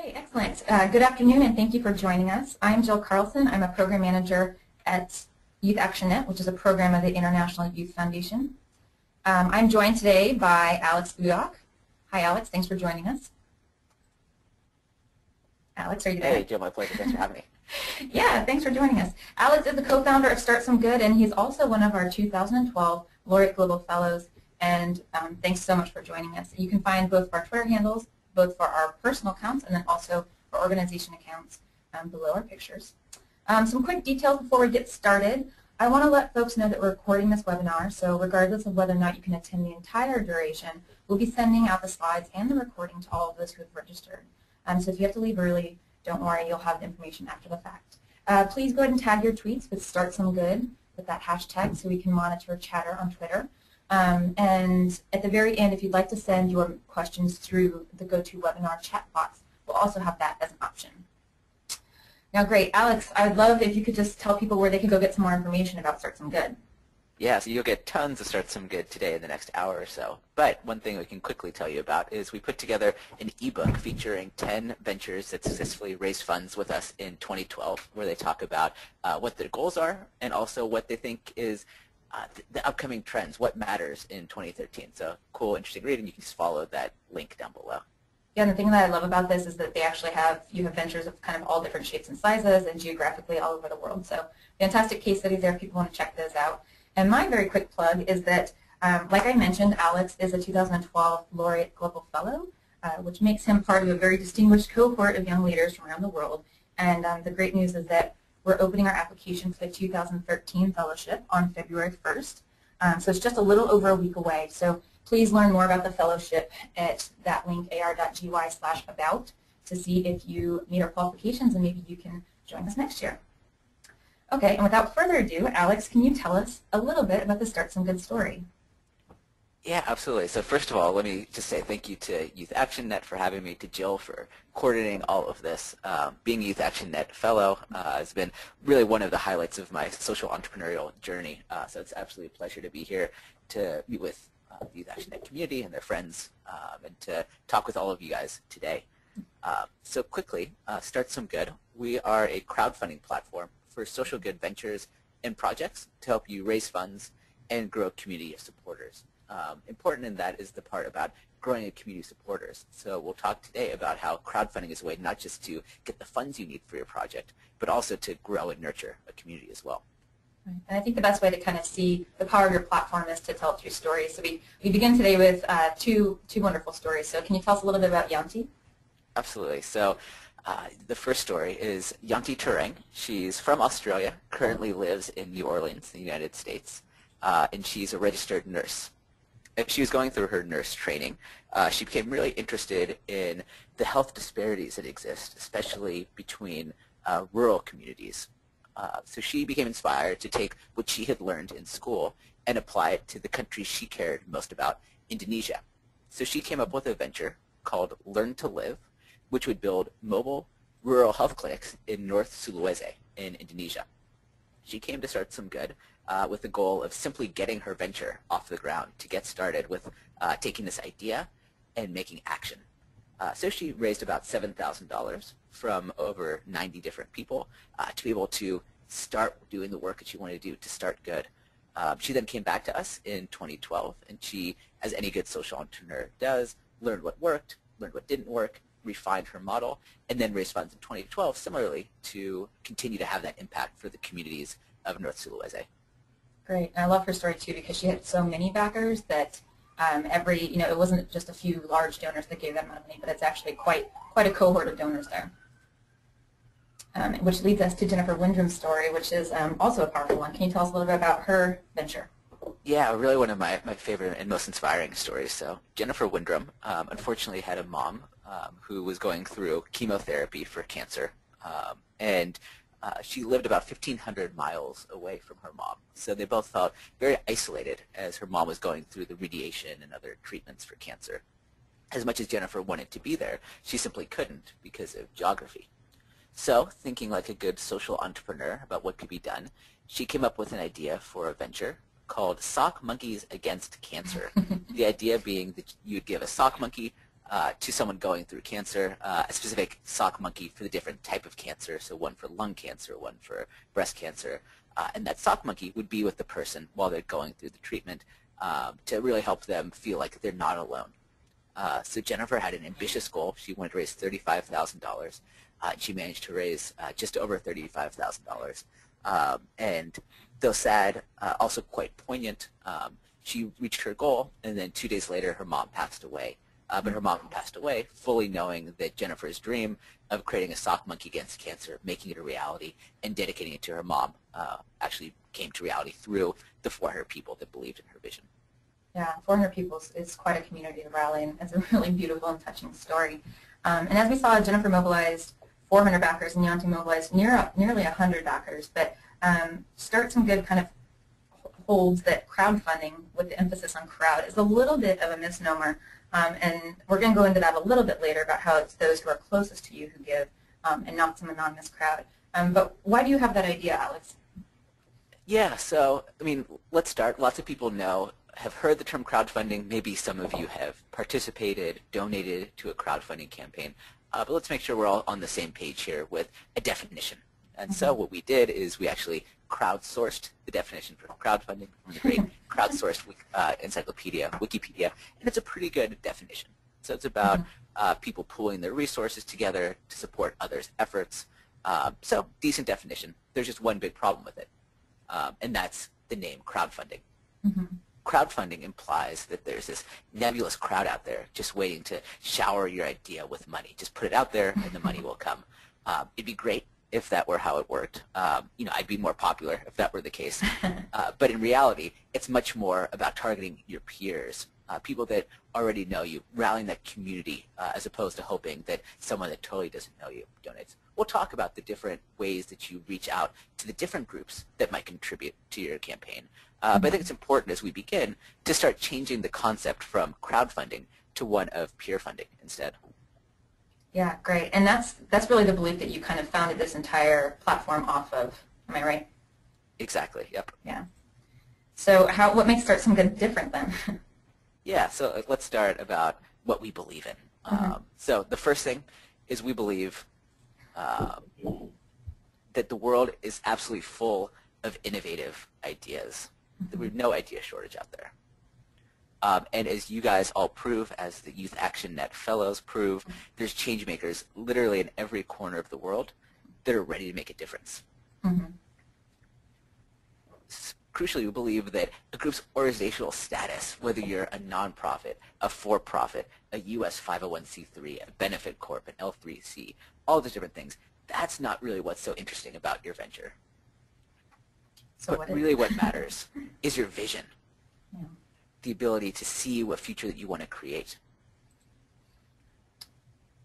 Okay, excellent. Good afternoon, and thank you for joining us. I'm Jill Carlson. I'm a program manager at YouthActionNet, which is a program of the International Youth Foundation. I'm joined today by Alex Budak. Hi, Alex. Thanks for joining us. Alex, are you there? Hey, Jill, my pleasure. Thanks for having me. Yeah, thanks for joining us. Alex is the co-founder of StartSomeGood, and he's also one of our 2012 Laureate Global Fellows. And thanks so much for joining us. You can find both of our Twitter handles, both for our personal accounts and then also for organization accounts below our pictures. Some quick details before we get started. I want to let folks know that we're recording this webinar, so regardless of whether or not you can attend the entire duration, we'll be sending out the slides and the recording to all of those who have registered. So if you have to leave early, don't worry, you'll have the information after the fact. Please go ahead and tag your tweets with StartSomeGood with that hashtag so we can monitor chatter on Twitter. And at the very end, if you'd like to send your questions through the GoToWebinar chat box, we'll also have that as an option. Now, great. Alex, I would love if you could just tell people where they can go get some more information about StartSomeGood. Yeah, so you'll get tons of StartSomeGood today in the next hour or so. But one thing we can quickly tell you about is we put together an ebook featuring 10 ventures that successfully raised funds with us in 2012, where they talk about what their goals are and also what they think is the upcoming trends, what matters in 2013. So cool, interesting read, and you can just follow that link down below. Yeah, and the thing that I love about this is that they actually you have ventures of kind of all different shapes and sizes and geographically all over the world. So fantastic case studies there if people want to check those out. And my very quick plug is that, like I mentioned, Alex is a 2012 Laureate Global Fellow, which makes him part of a very distinguished cohort of young leaders from around the world. And the great news is that we're opening our application for the 2013 fellowship on February 1st. So it's just a little over a week away. So please learn more about the fellowship at that link, ar.gy/about, to see if you meet our qualifications and maybe you can join us next year. Okay, and without further ado, Alex, can you tell us a little bit about the StartSomeGood story? Yeah, absolutely. So first of all, let me just say thank you to YouthActionNet for having me, to Jill for coordinating all of this. Being a YouthActionNet fellow has been really one of the highlights of my social entrepreneurial journey. So it's absolutely a pleasure to be here to meet with the YouthActionNet community and their friends and to talk with all of you guys today. So quickly, StartSomeGood. We are a crowdfunding platform for social good ventures and projects to help you raise funds and grow a community of supporters. Important in that is the part about growing a community of supporters. So we'll talk today about how crowdfunding is a way not just to get the funds you need for your project, but also to grow and nurture a community as well. And I think the best way to kind of see the power of your platform is to tell it through stories. So we begin today with two wonderful stories. So can you tell us a little bit about Yanti? Absolutely. So the first story is Yanti Turang. She's from Australia, currently lives in New Orleans, the United States, and she's a registered nurse. As she was going through her nurse training, she became really interested in the health disparities that exist, especially between rural communities. So she became inspired to take what she had learned in school and apply it to the country she cared most about, Indonesia. So she came up with a venture called Learn to Live, which would build mobile rural health clinics in North Sulawesi in Indonesia. She came to StartSomeGood with the goal of simply getting her venture off the ground to get started with taking this idea and making action. So she raised about $7,000 from over 90 different people to be able to start doing the work that she wanted to do to start good. She then came back to us in 2012, and she, as any good social entrepreneur does, learned what worked, learned what didn't work, refined her model, and then raised funds in 2012 similarly to continue to have that impact for the communities of North Sulawesi. Great. And I love her story too because she had so many backers that it wasn't just a few large donors that gave that amount of money, but it's actually quite a cohort of donors there. Which leads us to Jennifer Windrum's story, which is also a powerful one. Can you tell us a little bit about her venture? Yeah, really one of my favorite and most inspiring stories. So Jennifer Windrum unfortunately had a mom who was going through chemotherapy for cancer, and she lived about 1,500 miles away from her mom. So they both felt very isolated as her mom was going through the radiation and other treatments for cancer. As much as Jennifer wanted to be there, she simply couldn't because of geography. So, thinking like a good social entrepreneur about what could be done, she came up with an idea for a venture called Sock Monkeys Against Cancer. The idea being that you'd give a sock monkey to someone going through cancer, a specific sock monkey for the different type of cancer, so one for lung cancer, one for breast cancer. And that sock monkey would be with the person while they're going through the treatment to really help them feel like they're not alone. So Jennifer had an ambitious goal. She wanted to raise $35,000. She managed to raise just over $35,000. And though sad, also quite poignant, she reached her goal, and then 2 days later her mom passed away. But her mom passed away fully knowing that Jennifer's dream of creating a sock monkey against cancer, making it a reality, and dedicating it to her mom actually came to reality through the 400 people that believed in her vision. Yeah, 400 people is quite a community to rally, and it's a really beautiful and touching story. And as we saw, Jennifer mobilized 400 backers, and Yanti mobilized nearly 100 backers. But StartSomeGood kind of holds that crowdfunding, with the emphasis on crowd, is a little bit of a misnomer. And we're going to go into that a little bit later about how it's those who are closest to you who give and not some anonymous crowd. But why do you have that idea, Alex? Yeah, so, I mean, let's start. Lots of people have heard the term crowdfunding. Maybe some of you have participated, donated to a crowdfunding campaign. But let's make sure we're all on the same page here with a definition. And so what we did is we actually crowdsourced the definition for crowdfunding from the great crowdsourced encyclopedia, Wikipedia, and it's a pretty good definition. So it's about people pooling their resources together to support others' efforts. So decent definition. There's just one big problem with it, and that's the name crowdfunding. Crowdfunding implies that there's this nebulous crowd out there just waiting to shower your idea with money. Just put it out there and the money will come. It'd be great if that were how it worked. You know, I'd be more popular if that were the case. But in reality, it's much more about targeting your peers, people that already know you, rallying that community as opposed to hoping that someone that totally doesn't know you donates. We'll talk about the different ways that you reach out to the different groups that might contribute to your campaign. But I think it's important as we begin to start changing the concept from crowdfunding to one of peer funding instead. Yeah, great. And that's really the belief that you kind of founded this entire platform off of. Am I right? Exactly, yep. Yeah. So what makes StartSomeGood different then? Yeah, so let's start about what we believe in. So the first thing is we believe that the world is absolutely full of innovative ideas. There's no idea shortage out there. And as you guys all prove, as the YouthActionNet fellows prove, there's changemakers literally in every corner of the world that are ready to make a difference. Crucially, we believe that a group's organizational status, whether you're a nonprofit, a for-profit, a US 501c3, a benefit corp, an L3C, all those different things, that's not really what's so interesting about your venture. So but really what matters is your vision, the ability to see what future that you want to create.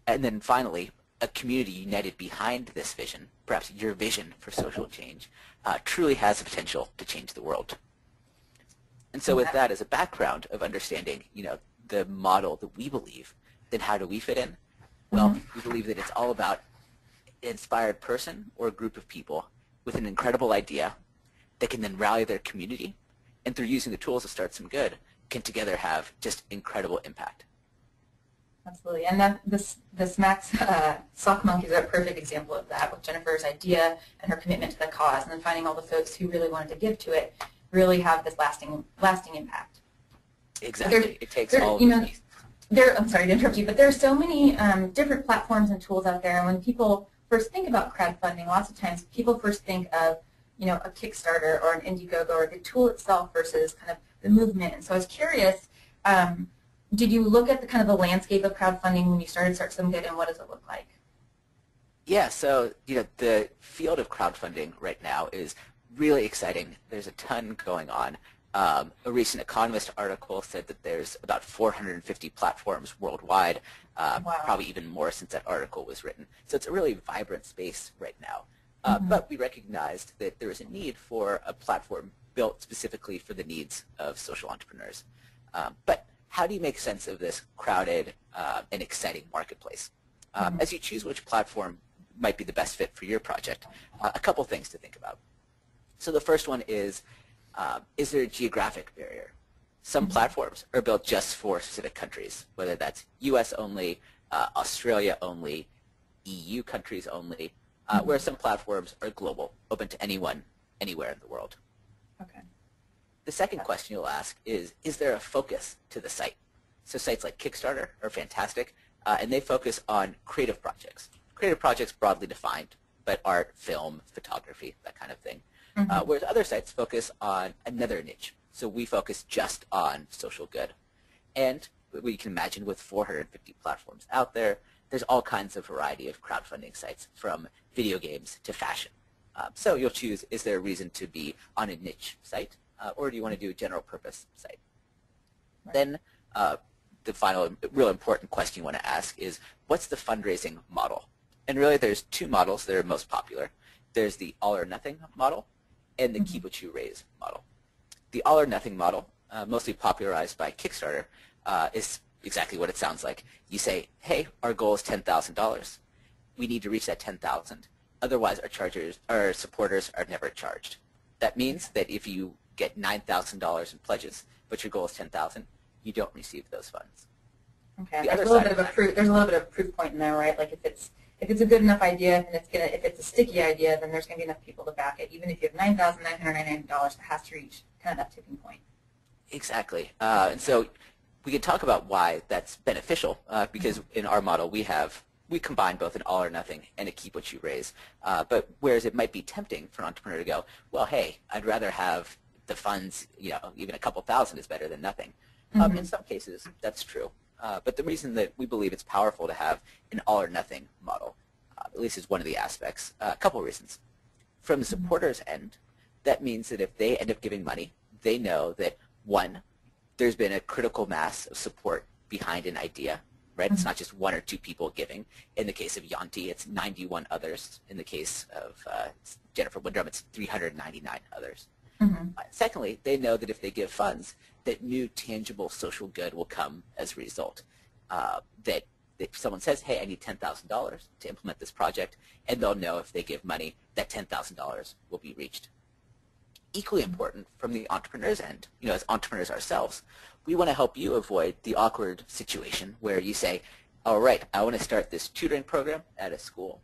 And then finally, a community united behind this vision, perhaps your vision for social change, truly has the potential to change the world. And so with that as a background of understanding, you know, the model that we believe, then how do we fit in? Well, we believe that it's all about an inspired person or a group of people with an incredible idea that can then rally their community, and through using the tools of StartSomeGood, can together have just incredible impact. Absolutely, and this Max sock monkey is a perfect example of that, with Jennifer's idea and her commitment to the cause, and then finding all the folks who really wanted to give to it really have this lasting impact. Exactly, it takes all of these. I'm sorry to interrupt you, but there are so many different platforms and tools out there, and when people first think about crowdfunding, lots of times people first think of, you know, a Kickstarter or an Indiegogo or the tool itself versus kind of the movement. And so I was curious, did you look at the kind of the landscape of crowdfunding when you started StartSomeGood, and what does it look like? Yeah, so you know, the field of crowdfunding right now is really exciting. There's a ton going on. A recent Economist article said that there's about 450 platforms worldwide, probably even more since that article was written. So it's a really vibrant space right now. But we recognized that there is a need for a platform built specifically for the needs of social entrepreneurs. But how do you make sense of this crowded and exciting marketplace? As you choose which platform might be the best fit for your project, a couple things to think about. So the first one is there a geographic barrier? Some platforms are built just for specific countries, whether that's US only, Australia only, EU countries only, whereas some platforms are global, open to anyone, anywhere in the world. Okay. The second question you'll ask is there a focus to the site? So sites like Kickstarter are fantastic, and they focus on creative projects. Creative projects broadly defined, but art, film, photography, that kind of thing. Whereas other sites focus on another niche. So we focus just on social good. And we can imagine with 450 platforms out there, there's all kinds of variety of crowdfunding sites, from video games to fashion. So you'll choose, is there a reason to be on a niche site, or do you want to do a general purpose site? Right. Then the final real important question you want to ask is, what's the fundraising model? And really there's two models that are most popular. There's the all or nothing model and the keep what you raise model. The all or nothing model, mostly popularized by Kickstarter, is exactly what it sounds like. You say, hey, our goal is $10,000. We need to reach that $10,000. Otherwise, our supporters are never charged. That means that if you get $9,000 in pledges, but your goal is $10,000, you don't receive those funds. Okay. There's a little bit of proof point in there, right? Like if it's a good enough idea, and if it's a sticky idea, then there's going to be enough people to back it. Even if you have $9,999, it has to reach kind of that tipping point. Exactly. And so we can talk about why that's beneficial, because in our model we combine both an all or nothing and a keep what you raise. But whereas it might be tempting for an entrepreneur to go, well, hey, I'd rather have the funds, even a couple thousand is better than nothing. In some cases, that's true. But the reason that we believe it's powerful to have an all or nothing model, at least is one of the aspects, a couple of reasons. From the supporter's end, that means that if they end up giving money, they know that, one, there's been a critical mass of support behind an idea, right? It's not just one or two people giving. In the case of Yanti, it's 91 others. In the case of Jennifer Windrum, it's 399 others. Secondly, they know that if they give funds, that new tangible social good will come as a result. That if someone says, hey, I need $10,000 to implement this project, and they'll know if they give money, that $10,000 will be reached. Equally important from the entrepreneur's end, as entrepreneurs ourselves, we want to help you avoid the awkward situation where you say, all right, I want to start this tutoring program at a school.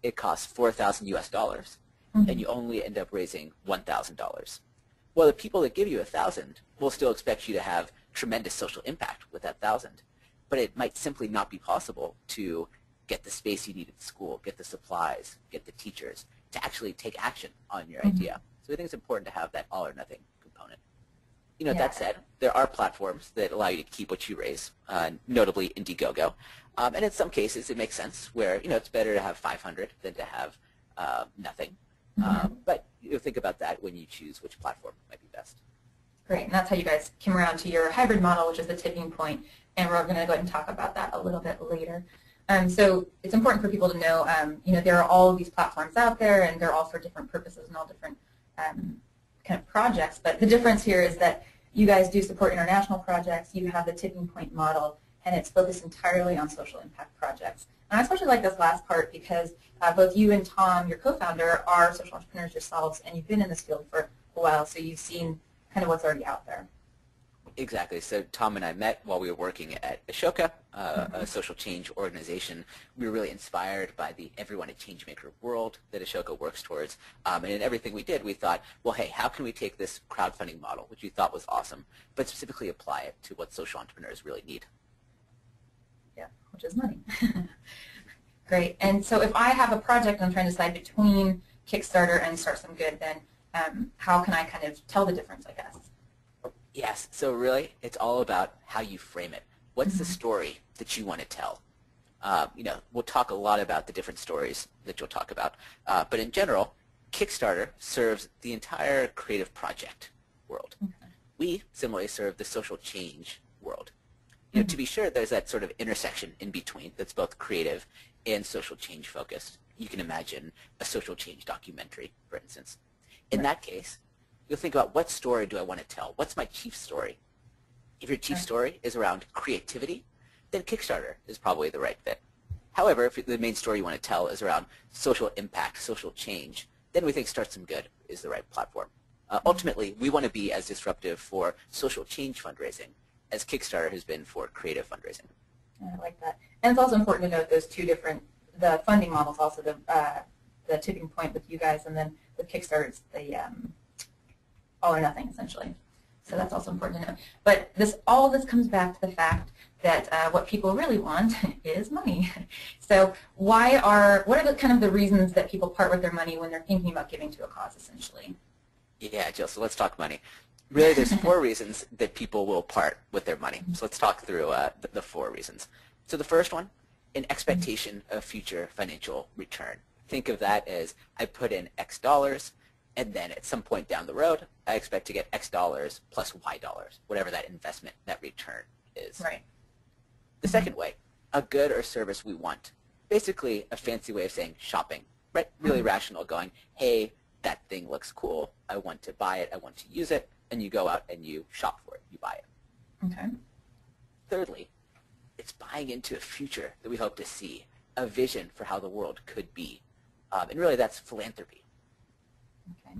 It costs $4,000 US, and you only end up raising $1,000. Well, the people that give you $1,000 will still expect you to have tremendous social impact with that $1,000, but it might simply not be possible to get the space you need at the school, get the supplies, get the teachers, to actually take action on your idea. So I think it's important to have that all or nothing component. That said, there are platforms that allow you to keep what you raise, notably Indiegogo. And in some cases, it makes sense where, it's better to have 500 than to have nothing. But think about that when you choose which platform might be best. Great, and that's how you guys came around to your hybrid model, which is the tipping point, and we're going to go ahead and talk about that a little bit later. So it's important for people to know, there are all of these platforms out there, and they're all for different purposes and all different kind of projects. But the difference here is that you guys do support international projects, you have the tipping point model, and it's focused entirely on social impact projects. And I especially like this last part because both you and Tom, your co-founder, are social entrepreneurs yourselves, and you've been in this field for a while, so you've seen kind of what's already out there. Exactly. So Tom and I met while we were working at Ashoka, a social change organization. We were really inspired by the everyone a changemaker world that Ashoka works towards. And in everything we did, we thought, well, hey, how can we take this crowdfunding model, which we thought was awesome, but specifically apply it to what social entrepreneurs really need? Yeah, which is money. Great. And so if I have a project and I'm trying to decide between Kickstarter and StartSomeGood, then how can I kind of tell the difference, I guess? Yes. So really, it's all about how you frame it. What's the story that you want to tell? We'll talk a lot about the different stories that you'll talk about. But in general, Kickstarter serves the entire creative project world. We similarly serve the social change world. To be sure, there's that sort of intersection in between that's both creative and social change focused. You can imagine a social change documentary, for instance. In that case, you'll think about, what story do I want to tell? What's my chief story? If your chief story is around creativity, then Kickstarter is probably the right fit. However, if the main story you want to tell is around social impact, social change, then we think StartSomeGood is the right platform. Ultimately, we want to be as disruptive for social change fundraising as Kickstarter has been for creative fundraising. Yeah, I like that. And it's also important to note those two different, the funding models, also the tipping point with you guys, and then with Kickstarter, it's the all or nothing, essentially. So that's also important to know. But all this comes back to the fact that what people really want is money. So what are the reasons that people part with their money when they're thinking about giving to a cause, essentially? Yeah, Jill, so let's talk money. Really, there's 4 reasons that people will part with their money. So let's talk through the 4 reasons. So the first one, an expectation of future financial return. Think of that as I put in X dollars, and then at some point down the road, I expect to get X dollars plus Y dollars, whatever that investment, that return is. Right. The second way, a good or service we want. Basically, a fancy way of saying shopping, right? Really rational, going, hey, that thing looks cool. I want to buy it. I want to use it. And you go out and you shop for it. You buy it. Okay. Thirdly, it's buying into a future that we hope to see, a vision for how the world could be. And really, that's philanthropy. Okay.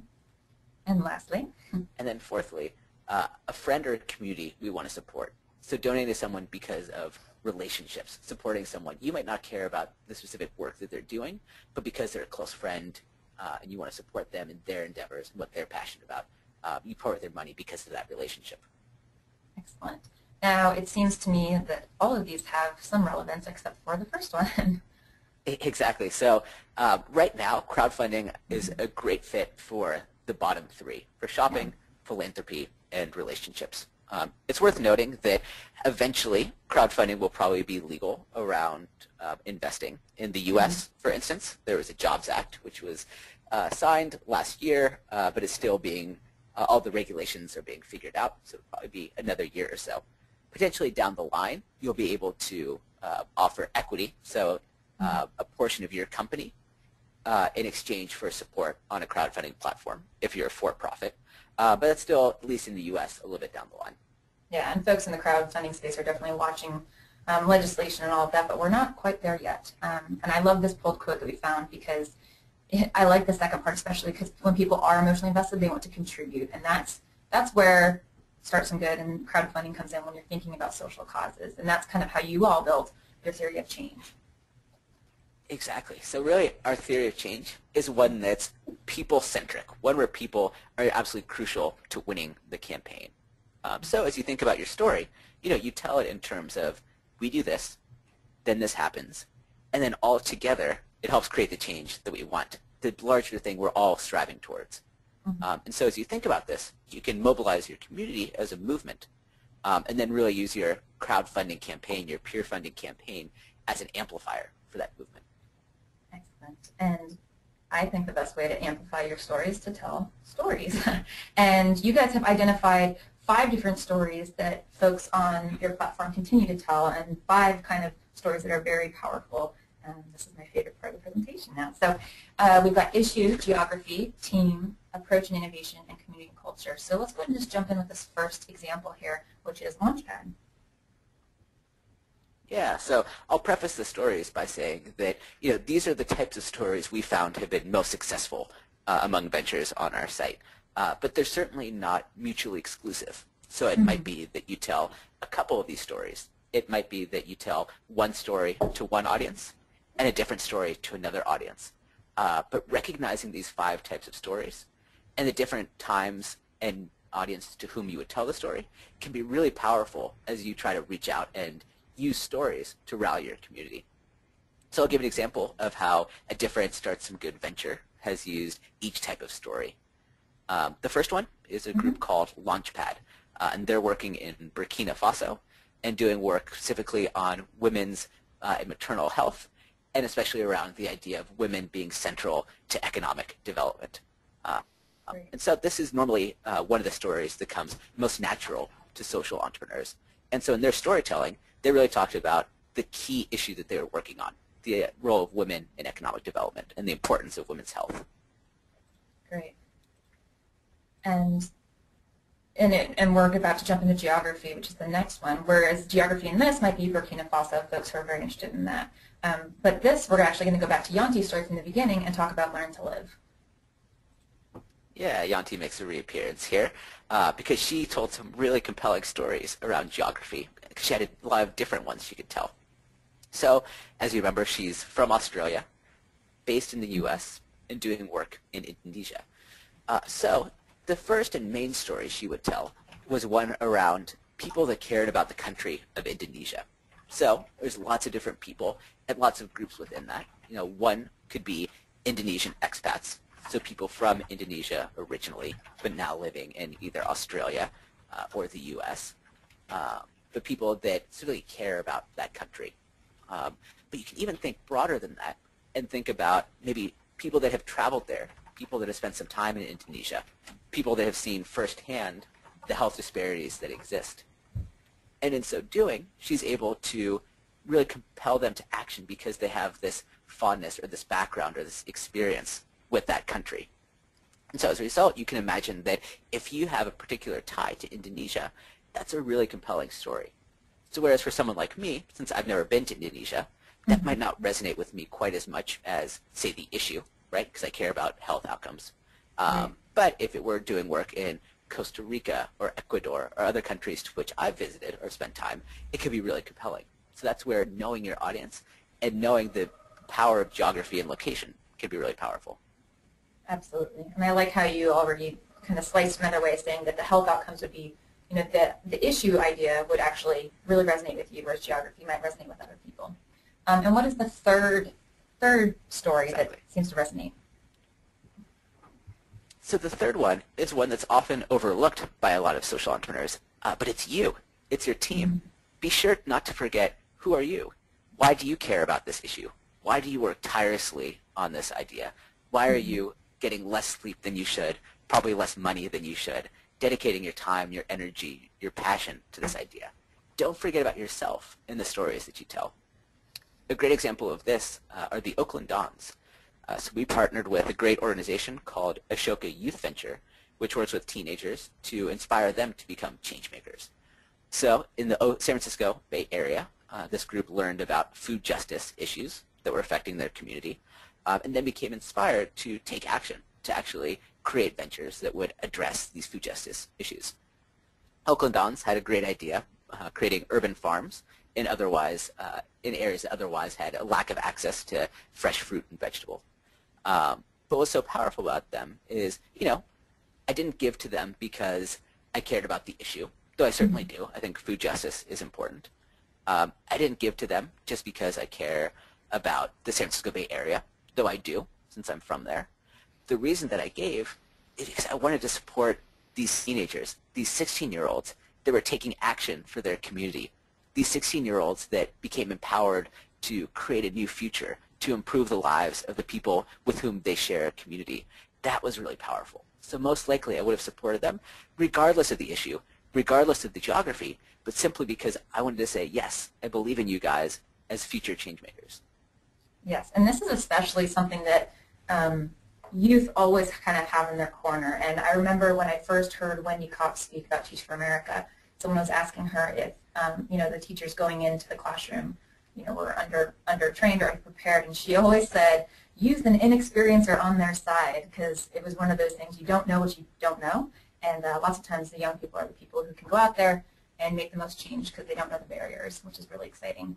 And lastly? And then fourthly, a friend or a community we want to support. So donating to someone because of relationships, supporting someone. You might not care about the specific work that they're doing, but because they're a close friend and you want to support them in their endeavors and what they're passionate about, you part with their money because of that relationship. Excellent. Now, it seems to me that all of these have some relevance except for the first one. Exactly. So right now, crowdfunding is a great fit for the bottom 3, for shopping, philanthropy, and relationships. It's worth noting that eventually crowdfunding will probably be legal around investing. In the U.S., for instance, there was a Jobs Act, which was signed last year, but is still being, all the regulations are being figured out, so it'll probably be another year or so. Potentially down the line, you'll be able to offer equity, so a portion of your company in exchange for support on a crowdfunding platform if you're a for-profit. But that's still, at least in the U.S., a little bit down the line. Yeah, and folks in the crowdfunding space are definitely watching legislation and all of that, but we're not quite there yet. And I love this pulled quote that we found because I like the second part, especially because when people are emotionally invested, they want to contribute, and that's where StartSomeGood and crowdfunding comes in when you're thinking about social causes, and that's kind of how you all built your theory of change. Exactly. So really, our theory of change is one that's people-centric, one where people are absolutely crucial to winning the campaign. So as you think about your story, you tell it in terms of, we do this, then this happens, and then all together, it helps create the change that we want, the larger thing we're all striving towards. And so as you think about this, you can mobilize your community as a movement, and then really use your crowdfunding campaign, your peer funding campaign, as an amplifier for that movement. Excellent. And I think the best way to amplify your story is to tell stories. And you guys have identified 5 different stories that folks on your platform continue to tell, and 5 kind of stories that are very powerful. And this is my favorite part of the presentation now. So we've got issue, geography, team, approach and innovation, and community and culture. So let's go ahead and just jump in with this first example here, which is Launchpad. Yeah, so I'll preface the stories by saying that these are the types of stories we found have been most successful among ventures on our site. But they're certainly not mutually exclusive. So it might be that you tell a couple of these stories. It might be that you tell one story to one audience and a different story to another audience. But recognizing these 5 types of stories and the different times and audiences to whom you would tell the story can be really powerful as you try to reach out and use stories to rally your community. So I'll give an example of how a different StartSomeGood venture has used each type of story. The first one is a group called Launchpad, and they're working in Burkina Faso and doing work specifically on women's and maternal health, and especially around the idea of women being central to economic development. And so this is normally one of the stories that comes most natural to social entrepreneurs. And so in their storytelling, they really talked about the key issue that they were working on, the role of women in economic development and the importance of women's health. Great. And we're about to jump into geography, which is the next one, whereas geography in this might be Burkina Faso, folks who are very interested in that. But this, we're actually going to go back to Yanti's story from the beginning and talk about Learn to Live. Yeah, Yanti makes a reappearance here because she told some really compelling stories around geography. She had a lot of different ones she could tell. So, as you remember, she's from Australia, based in the U.S., and doing work in Indonesia. So, the first and main story she would tell was one around people that cared about the country of Indonesia. So, there's lots of different people and lots of groups within that. One could be Indonesian expats, so people from Indonesia originally, but now living in either Australia or the U.S., but people that really care about that country. But you can even think broader than that and think about maybe people that have traveled there, people that have spent some time in Indonesia, people that have seen firsthand the health disparities that exist. And in so doing, she's able to really compel them to action because they have this fondness or this background or this experience with that country. And so as a result, you can imagine that if you have a particular tie to Indonesia, that's a really compelling story. So whereas for someone like me, since I've never been to Indonesia, that might not resonate with me quite as much as, say, the issue, right? Because I care about health outcomes. Right. But if it were doing work in Costa Rica or Ecuador or other countries to which I've visited or spent time, it could be really compelling. So that's where knowing your audience and knowing the power of geography and location can be really powerful. Absolutely. And I like how you already kind of sliced another way of saying that the health outcomes would be, the issue idea would actually really resonate with you, whereas geography might resonate with other people. And what is the third story that seems to resonate? So the third one is one that's often overlooked by a lot of social entrepreneurs, but it's you. It's your team. Be sure not to forget, who are you? Why do you care about this issue? Why do you work tirelessly on this idea? Why are you getting less sleep than you should, probably less money than you should, dedicating your time, your energy, your passion to this idea? Don't forget about yourself in the stories that you tell. A great example of this are the Oakland Dons. So we partnered with a great organization called Ashoka Youth Venture, which works with teenagers to inspire them to become changemakers. So in the San Francisco Bay Area, this group learned about food justice issues that were affecting their community, and then became inspired to take action to actually create ventures that would address these food justice issues. Oakland Dons had a great idea, creating urban farms in areas that otherwise had a lack of access to fresh fruit and vegetable. But what's so powerful about them is, I didn't give to them because I cared about the issue, though I certainly do. I think food justice is important. I didn't give to them just because I care about the San Francisco Bay Area, though I do, since I'm from there. The reason that I gave is because I wanted to support these teenagers, these 16-year-olds that were taking action for their community, these 16-year-olds that became empowered to create a new future, to improve the lives of the people with whom they share a community. That was really powerful. So most likely I would have supported them regardless of the issue, regardless of the geography, but simply because I wanted to say, yes, I believe in you guys as future change makers. Yes, and this is especially something that youth always kind of have in their corner. And I remember when I first heard Wendy Cox speak about Teach for America, someone was asking her if, the teachers going into the classroom, were under-trained or unprepared, and she always said, youth and inexperience are on their side, because it was one of those things, you don't know what you don't know, and lots of times the young people are the people who can go out there and make the most change because they don't know the barriers, which is really exciting.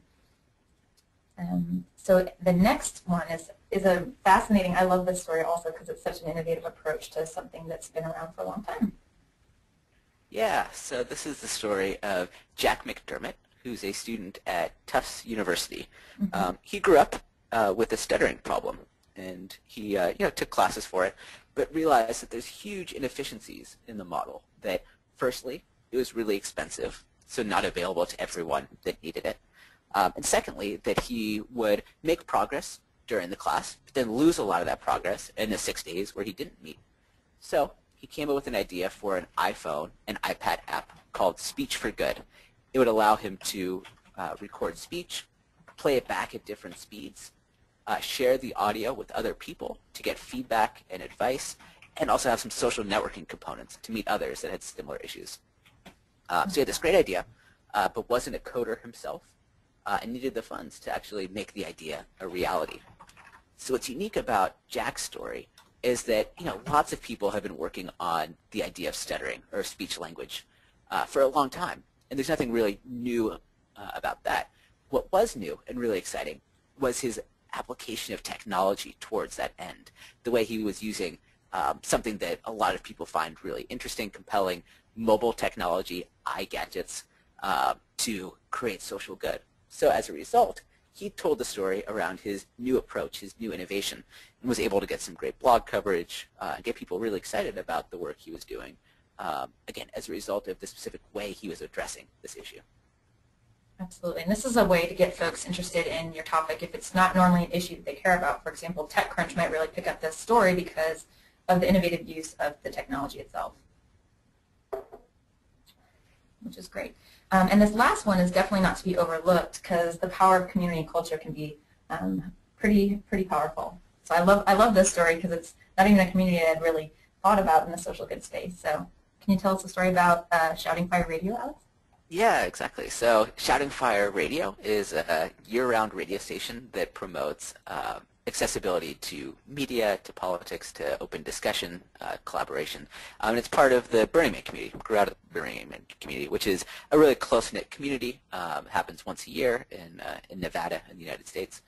So the next one is a fascinating, I love this story also because it's such an innovative approach to something that's been around for a long time. Yeah, so this is the story of Jack McDermott, who's a student at Tufts University. He grew up with a stuttering problem, and he took classes for it, but realized that there's huge inefficiencies in the model. That firstly, it was really expensive, so not available to everyone that needed it. And secondly, that he would make progress during the class, but then lose a lot of that progress in the 6 days where he didn't meet. So he came up with an idea for an iPhone and iPad app called Speech for Good. It would allow him to record speech, play it back at different speeds, share the audio with other people to get feedback and advice, and also have some social networking components to meet others that had similar issues. So he had this great idea, but wasn't a coder himself, and needed the funds to actually make the idea a reality. So what's unique about Jack's story is that lots of people have been working on the idea of stuttering or speech language for a long time, and there's nothing really new about that. What was new and really exciting was his application of technology towards that end, the way he was using something that a lot of people find really interesting, compelling, mobile technology, iGadgets, to create social good. So as a result, he told the story around his new approach, his new innovation, and was able to get some great blog coverage and get people really excited about the work he was doing, again, as a result of the specific way he was addressing this issue. Absolutely, and this is a way to get folks interested in your topic if it's not normally an issue that they care about. For example, TechCrunch might really pick up this story because of the innovative use of the technology itself, which is great. And this last one is definitely not to be overlooked because the power of community and culture can be pretty powerful. So I love this story because it's not even a community I had really thought about in the social good space. So can you tell us a story about Shouting Fire Radio, Alex? Yeah, exactly. So Shouting Fire Radio is a year-round radio station that promotes accessibility to media, to politics, to open discussion, collaboration. And it's part of the Burning Man community, grew out of the Burning Man community, which is a really close-knit community. Happens once a year in Nevada in the United States.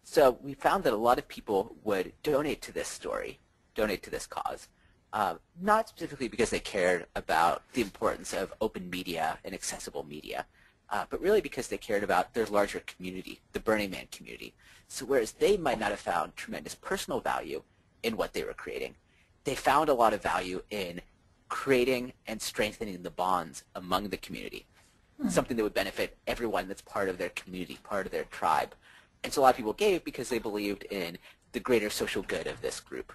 So we found that a lot of people would donate to this story, donate to this cause, not specifically because they cared about the importance of open media and accessible media, but really because they cared about their larger community, the Burning Man community. So whereas they might not have found tremendous personal value in what they were creating, they found a lot of value in creating and strengthening the bonds among the community, something that would benefit everyone that's part of their community, part of their tribe. And so a lot of people gave because they believed in the greater social good of this group.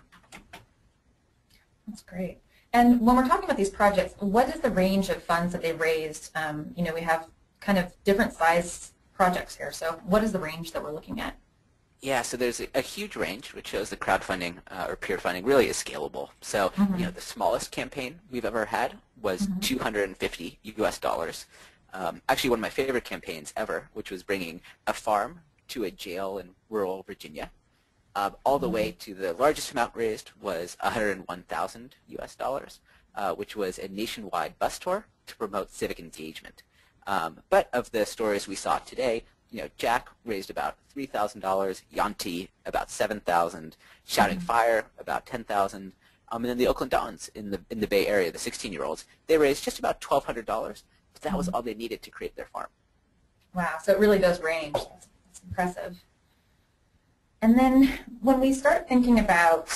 That's great. And when we're talking about these projects, what is the range of funds that they raised? We have kind of different size projects here. So what is the range that we're looking at? Yeah, so there's a huge range, which shows that crowdfunding or peer funding really is scalable. So, the smallest campaign we've ever had was $250 US. Actually, one of my favorite campaigns ever, which was bringing a farm to a jail in rural Virginia. All the way to the largest amount raised was $101,000 US, which was a nationwide bus tour to promote civic engagement. But of the stories we saw today, Jack raised about $3,000, Yanti about $7,000, Shouting Fire about $10,000, and then the Oakland Dons in the Bay Area, the 16-year-olds, they raised just about $1,200, but that was all they needed to create their farm. Wow, so it really does range. That's impressive. And then when we start thinking about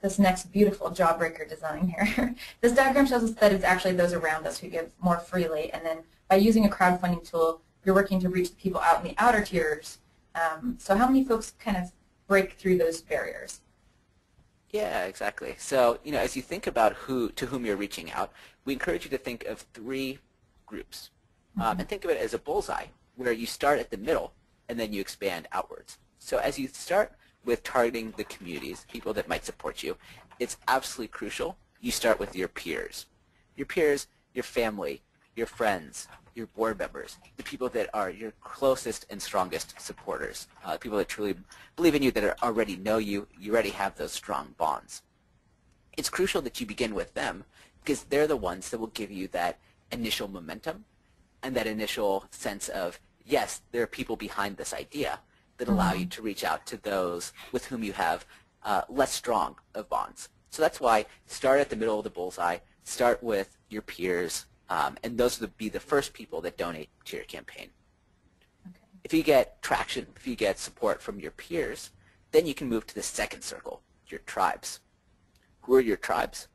this next beautiful jawbreaker design here, this diagram shows us that it's actually those around us who give more freely, and then by using a crowdfunding tool, you're working to reach the people out in the outer tiers. So how many folks kind of break through those barriers? Yeah, exactly. So, as you think about to whom you're reaching out, we encourage you to think of three groups. And think of it as a bullseye, where you start at the middle, and then you expand outwards. So as you start with targeting the communities, people that might support you, it's absolutely crucial you start with your peers. Your peers, your family, your friends, your board members, the people that are your closest and strongest supporters, people that truly believe in you, that already know you, you already have those strong bonds. It's crucial that you begin with them because they're the ones that will give you that initial momentum and that initial sense of, yes, there are people behind this idea that allow you to reach out to those with whom you have less strong of bonds. So that's why start at the middle of the bullseye, start with your peers, and those would be the first people that donate to your campaign. Okay. If you get traction, if you get support from your peers, then you can move to the second circle, your tribes. Who are your tribes?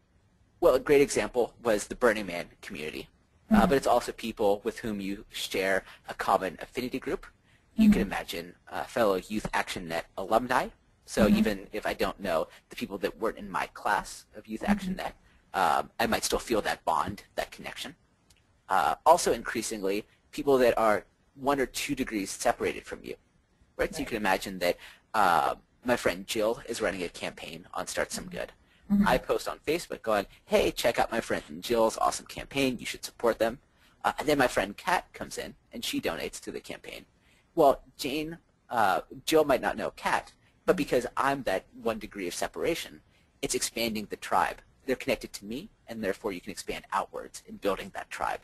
Well, a great example was the Burning Man community, but it's also people with whom you share a common affinity group. You can imagine fellow YouthActionNet alumni. So even if I don't know the people that weren't in my class of YouthActionNet, I might still feel that bond, that connection. Also increasingly, people that are 1 or 2 degrees separated from you. Right? So you can imagine that my friend Jill is running a campaign on StartSomeGood. I post on Facebook going, hey, check out my friend Jill's awesome campaign. You should support them. And then my friend Kat comes in, and she donates to the campaign. Well, Jill might not know Kat, But because I'm that 1 degree of separation, it's expanding the tribe. They're connected to me, and therefore you can expand outwards in building that tribe.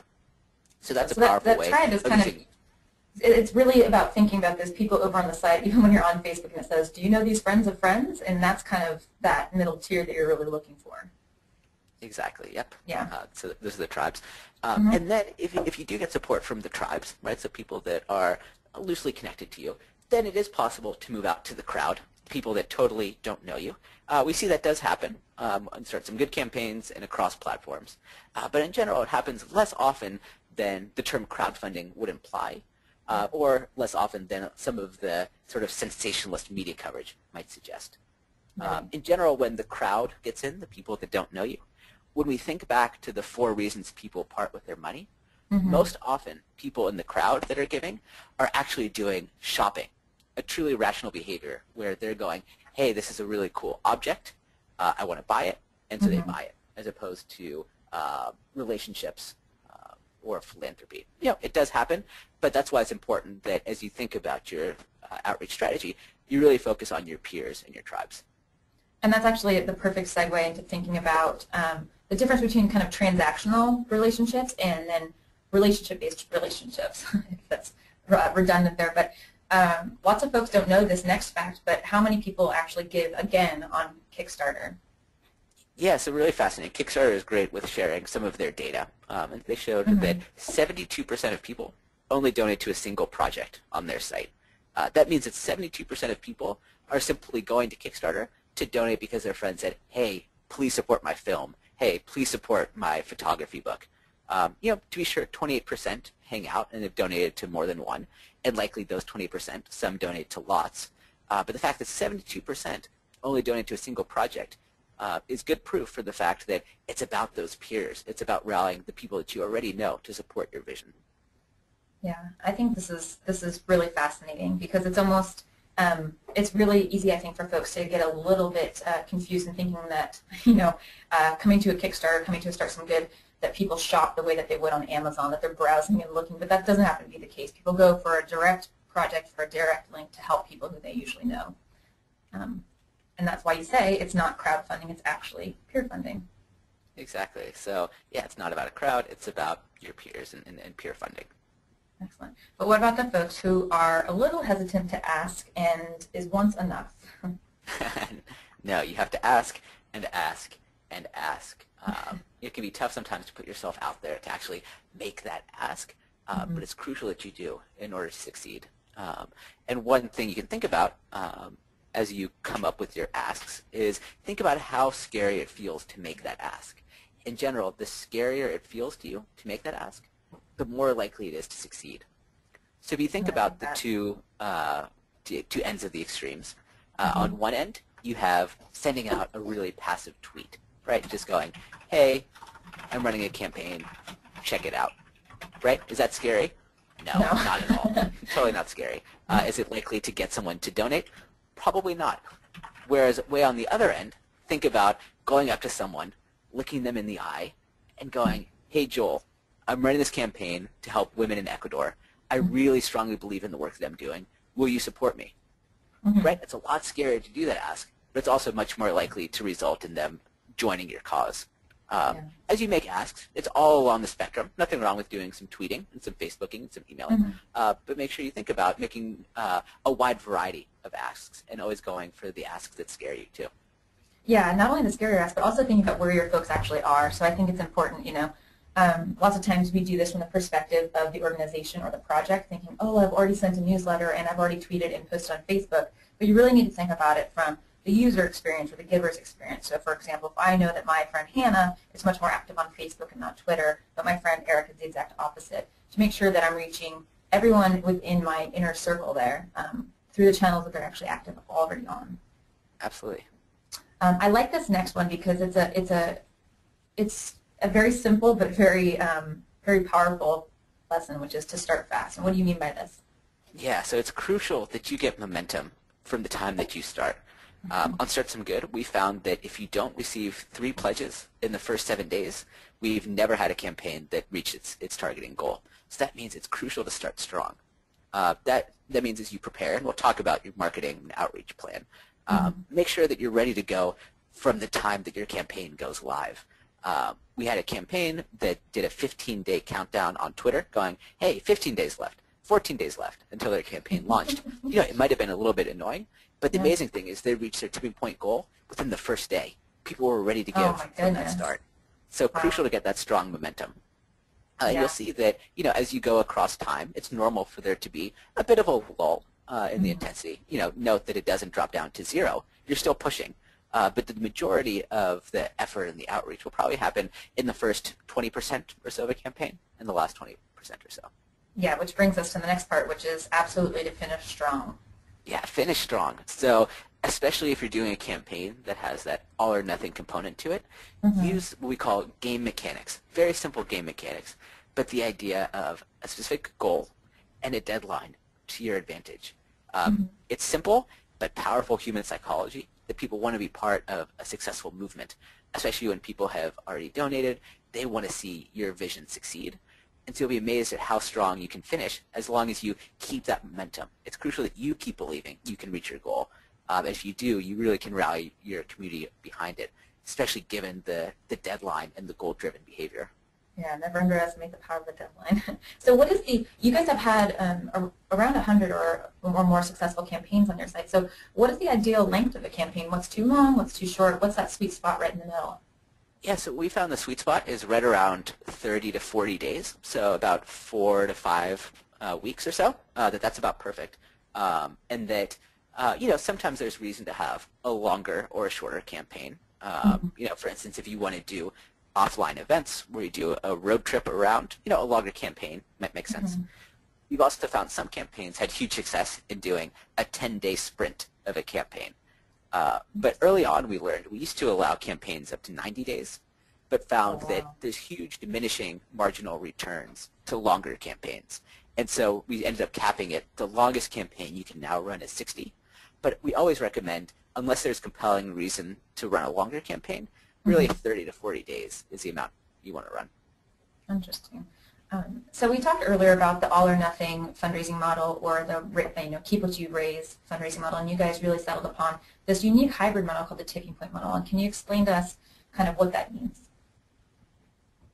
So that's a powerful way. That tribe is kind of, it's really about thinking about those people over on the side, even when you're on Facebook and it says, do you know these friends of friends? And that's kind of that middle tier that you're really looking for. Exactly, yep. Yeah. So those are the tribes. And then if you do get support from the tribes, right, so people that are loosely connected to you, then it is possible to move out to the crowd, people that totally don't know you. We see that does happen on StartSomeGood campaigns and across platforms. But in general, it happens less often than the term crowdfunding would imply, or less often than some of the sort of sensationalist media coverage might suggest. In general, when the crowd gets in, the people that don't know you, when we think back to the 4 reasons people part with their money, most often people in the crowd that are giving are actually doing shopping, a truly rational behavior where they're going, hey, this is a really cool object, I want to buy it, and so they buy it, as opposed to relationships or philanthropy. You know, it does happen, but that's why it's important that as you think about your outreach strategy, you really focus on your peers and your tribes. And that's actually the perfect segue into thinking about the difference between kind of transactional relationships and then relationship-based relationships, if that's redundant there. But lots of folks don't know this next fact, but how many people actually give again on Kickstarter? Yeah, so really fascinating. Kickstarter is great with sharing some of their data. And they showed that 72% of people only donate to a single project on their site. That means that 72% of people are simply going to Kickstarter to donate because their friend said, hey, please support my film. Hey, please support my photography book. You know, to be sure, 28% hang out and have donated to more than one, and likely those 20%, some donate to lots. But the fact that 72% only donate to a single project is good proof for the fact that it's about those peers. It's about rallying the people that you already know to support your vision. Yeah, I think this is really fascinating because it's almost it's really easy, I think, for folks to get a little bit confused in thinking that, you know, coming to a Kickstarter, coming to a StartSomeGood, that people shop the way that they would on Amazon, that they're browsing and looking, but that doesn't happen to be the case. People go for a direct project, for a direct link to help people who they usually know. And that's why you say it's not crowdfunding, it's actually peer funding. Exactly. So, yeah, it's not about a crowd, it's about your peers and peer funding. Excellent. But what about the folks who are a little hesitant to ask and is once enough? No, you have to ask and ask and ask. It can be tough sometimes to put yourself out there to actually make that ask, but it's crucial that you do in order to succeed. And one thing you can think about as you come up with your asks is think about how scary it feels to make that ask. In general, the scarier it feels to you to make that ask, the more likely it is to succeed. So if you think about the two ends of the extremes, on one end you have sending out a really passive tweet, right? Just going, hey, I'm running a campaign, check it out, right? Is that scary? No, not at all. Totally not scary. Is it likely to get someone to donate? Probably not. Whereas way on the other end, think about going up to someone, looking them in the eye, and going, hey, Joel, I'm running this campaign to help women in Ecuador. I really strongly believe in the work that I'm doing. Will you support me? Right? It's a lot scarier to do that ask, but it's also much more likely to result in them joining your cause. As you make asks, it's all along the spectrum. Nothing wrong with doing some tweeting and some Facebooking and some emailing, but make sure you think about making a wide variety of asks and always going for the asks that scare you too. Yeah, not only the scarier asks, but also thinking about where your folks actually are. So I think it's important, you know, lots of times we do this from the perspective of the organization or the project, thinking, oh, I've already sent a newsletter and I've already tweeted and posted on Facebook, but you really need to think about it from the user experience or the giver's experience. So for example, if I know that my friend Hannah is much more active on Facebook and not Twitter, but my friend Eric is the exact opposite, to make sure that I'm reaching everyone within my inner circle there through the channels that they're actually active already on. Absolutely. I like this next one because it's a very simple but very very powerful lesson, which is to start fast. And what do you mean by this? Yeah, so it's crucial that you get momentum from the time that you start. On StartSomeGood, we found that if you don't receive 3 pledges in the first 7 days, we've never had a campaign that reached its targeting goal. So that means it's crucial to start strong. That means as you prepare, and we'll talk about your marketing and outreach plan, Make sure that you're ready to go from the time that your campaign goes live. We had a campaign that did a 15-day countdown on Twitter going, hey, 15 days left, 14 days left until their campaign launched. It might have been a little bit annoying, but the amazing thing is they reached their tipping point goal within the first day. People were ready to give from that start. So crucial to get that strong momentum. You'll see that, as you go across time, it's normal for there to be a bit of a lull in the intensity. Note that it doesn't drop down to zero. You're still pushing. But the majority of the effort and the outreach will probably happen in the first 20% or so of a campaign and the last 20% or so. Yeah, which brings us to the next part, which is absolutely to finish strong. Yeah, finish strong. So especially if you're doing a campaign that has that all or nothing component to it, use what we call game mechanics. Very simple game mechanics, but the idea of a specific goal and a deadline to your advantage. It's simple but powerful human psychology that people want to be part of a successful movement, especially when people have already donated. They want to see your vision succeed. And so you'll be amazed at how strong you can finish as long as you keep that momentum. It's crucial that you keep believing you can reach your goal. If you do, you really can rally your community behind it, especially given the deadline and the goal-driven behavior. Yeah, never underestimate the power of the deadline. So what is you guys have had around 100 or more successful campaigns on your site. So what is the ideal length of a campaign? What's too long? What's too short? What's that sweet spot right in the middle? Yeah, so we found the sweet spot is right around 30 to 40 days, so about 4 to 5 weeks or so. That's about perfect. And that, sometimes there's reason to have a longer or a shorter campaign. For instance, if you want to do offline events where you do a road trip around, a longer campaign might make sense. We've also found some campaigns had huge success in doing a 10-day sprint of a campaign. But early on we learned we used to allow campaigns up to 90 days, but found that there's huge diminishing marginal returns to longer campaigns. And so we ended up capping it. The longest campaign you can now run is 60. But we always recommend, unless there's compelling reason to run a longer campaign, really 30 to 40 days is the amount you want to run. Interesting. So we talked earlier about the all or nothing fundraising model, or the keep what you raise fundraising model, and you guys really settled upon this unique hybrid model called the tipping point model. And can you explain to us kind of what that means?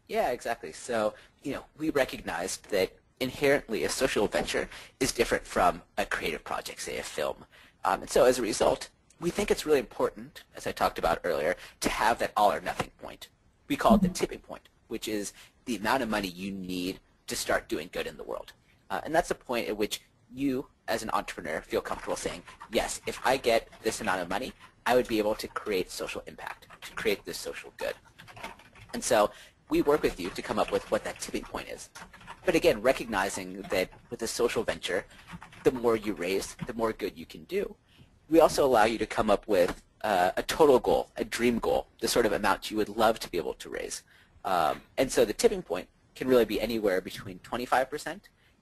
Yeah, exactly. So, we recognized that inherently a social venture is different from a creative project, say a film. And so as a result, we think it's really important, as I talked about earlier, to have that all or nothing point. We call it the tipping point, which is the amount of money you need to start doing good in the world. And that's the point at which you, as an entrepreneur, feel comfortable saying, yes, if I get this amount of money, I would be able to create social impact, to create this social good. And so we work with you to come up with what that tipping point is. But again, recognizing that with a social venture, the more you raise, the more good you can do. We also allow you to come up with a total goal, a dream goal, the sort of amount you would love to be able to raise. And so the tipping point can really be anywhere between 25%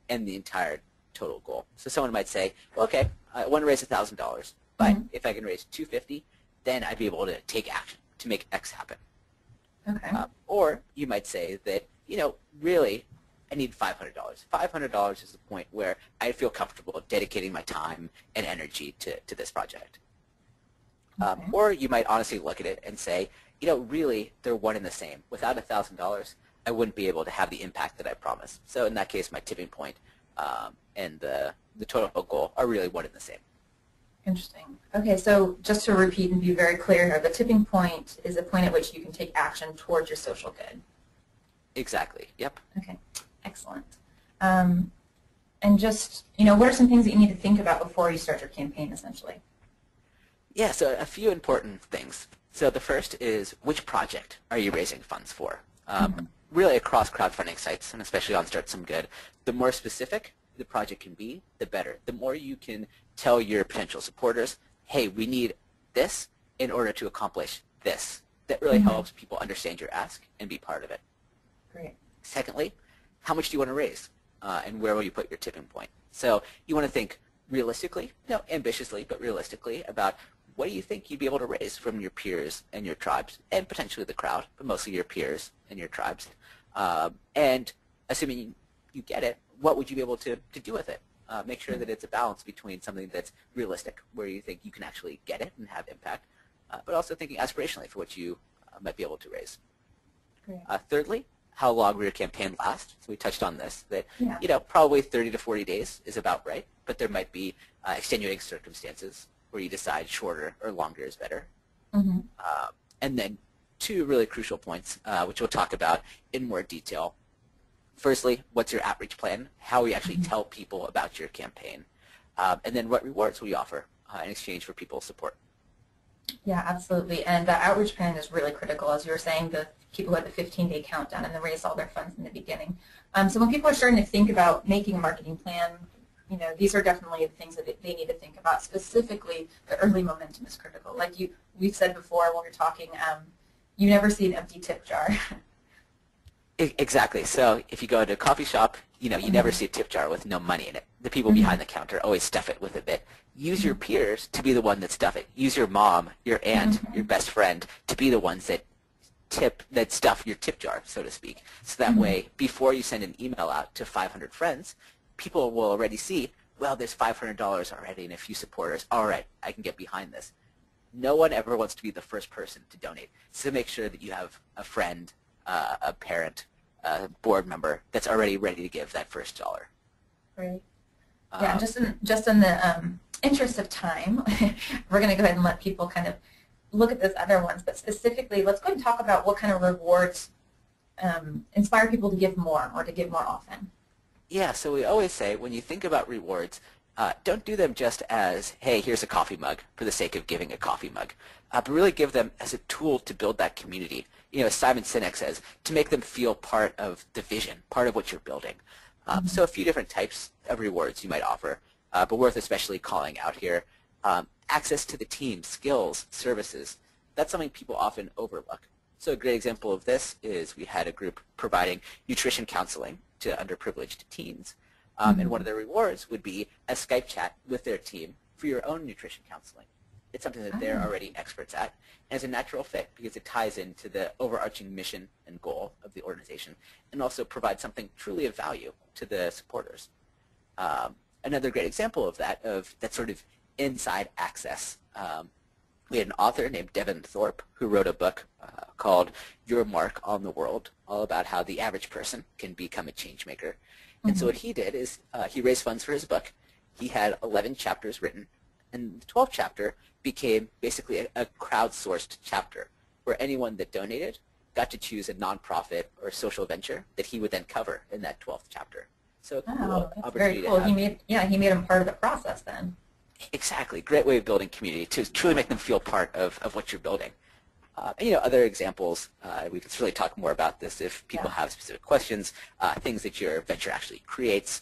and the entire total goal. So someone might say, well, okay, I want to raise $1,000, but if I can raise $250, then I'd be able to take action to make X happen. Okay. Or you might say that, really, I need $500. $500 is the point where I feel comfortable dedicating my time and energy to this project. Okay. Or you might honestly look at it and say, really, they're one and the same. Without $1,000, I wouldn't be able to have the impact that I promised. So in that case, my tipping point and the total goal are really one and the same. Interesting. Okay, so just to repeat and be very clear here, the tipping point is a point at which you can take action towards your social good. Exactly. Yep. Okay. Excellent. And just, what are some things that you need to think about before you start your campaign, essentially? Yeah, so a few important things. So the first is, which project are you raising funds for? Really across crowdfunding sites, and especially on StartSomeGood, the more specific the project can be, the better. The more you can tell your potential supporters, hey, we need this in order to accomplish this. That really helps people understand your ask and be part of it. Great. Secondly, how much do you want to raise, and where will you put your tipping point? So you want to think realistically, ambitiously, but realistically about what do you think you'd be able to raise from your peers and your tribes, and potentially the crowd, but mostly your peers and your tribes. And assuming you get it, what would you be able to do with it? Make sure that it's a balance between something that's realistic, where you think you can actually get it and have impact, but also thinking aspirationally for what you might be able to raise. Great. Thirdly, how long will your campaign last? So we touched on this, that Yeah. probably 30 to 40 days is about right, but there might be extenuating circumstances where you decide shorter or longer is better. Mm-hmm. And then two really crucial points, which we'll talk about in more detail. Firstly, what's your outreach plan? How we actually tell people about your campaign. And then what rewards will you offer in exchange for people's support? Yeah, absolutely. And the outreach plan is really critical. As you were saying, the people who had the 15-day countdown and then raised all their funds in the beginning. So when people are starting to think about making a marketing plan, these are definitely the things that they need to think about. Specifically, the early momentum is critical. Like we've said before when we were talking, you never see an empty tip jar. Exactly. So if you go to a coffee shop, you never see a tip jar with no money in it. The people behind the counter always stuff it with a bit. Use your peers to be the one that stuff it. Use your mom, your aunt, your best friend to be the ones that stuff your tip jar, so to speak. So that way, before you send an email out to 500 friends, people will already see, well, there's $500 already and a few supporters. All right, I can get behind this. No one ever wants to be the first person to donate. So make sure that you have a friend, a parent, a board member that's already ready to give that first dollar. Right. Yeah, just in the interest of time, we're going to go ahead and let people kind of look at those other ones. But specifically, let's go ahead and talk about what kind of rewards inspire people to give more or to give more often. Yeah, so we always say when you think about rewards, don't do them just as, hey, here's a coffee mug for the sake of giving a coffee mug, but really give them as a tool to build that community. As Simon Sinek says, to make them feel part of the vision, part of what you're building. So a few different types of rewards you might offer, but worth especially calling out here. Access to the team, skills, services. That's something people often overlook. So a great example of this is we had a group providing nutrition counseling to underprivileged teens. And one of their rewards would be a Skype chat with their team for your own nutrition counseling. It's something that they're already experts at, and it's a natural fit because it ties into the overarching mission and goal of the organization and also provides something truly of value to the supporters. Another great example of that sort of inside access. We had an author named Devin Thorpe who wrote a book called Your Mark on the World, all about how the average person can become a change maker. And so what he did is he raised funds for his book. He had 11 chapters written, and the 12th chapter became basically a crowdsourced chapter where anyone that donated got to choose a nonprofit or social venture that he would then cover in that 12th chapter. So Wow, that's very cool. He made him part of the process then. Exactly. Great way of building community to truly make them feel part of what you're building. And other examples, we can certainly talk more about this if people have specific questions, things that your venture actually creates,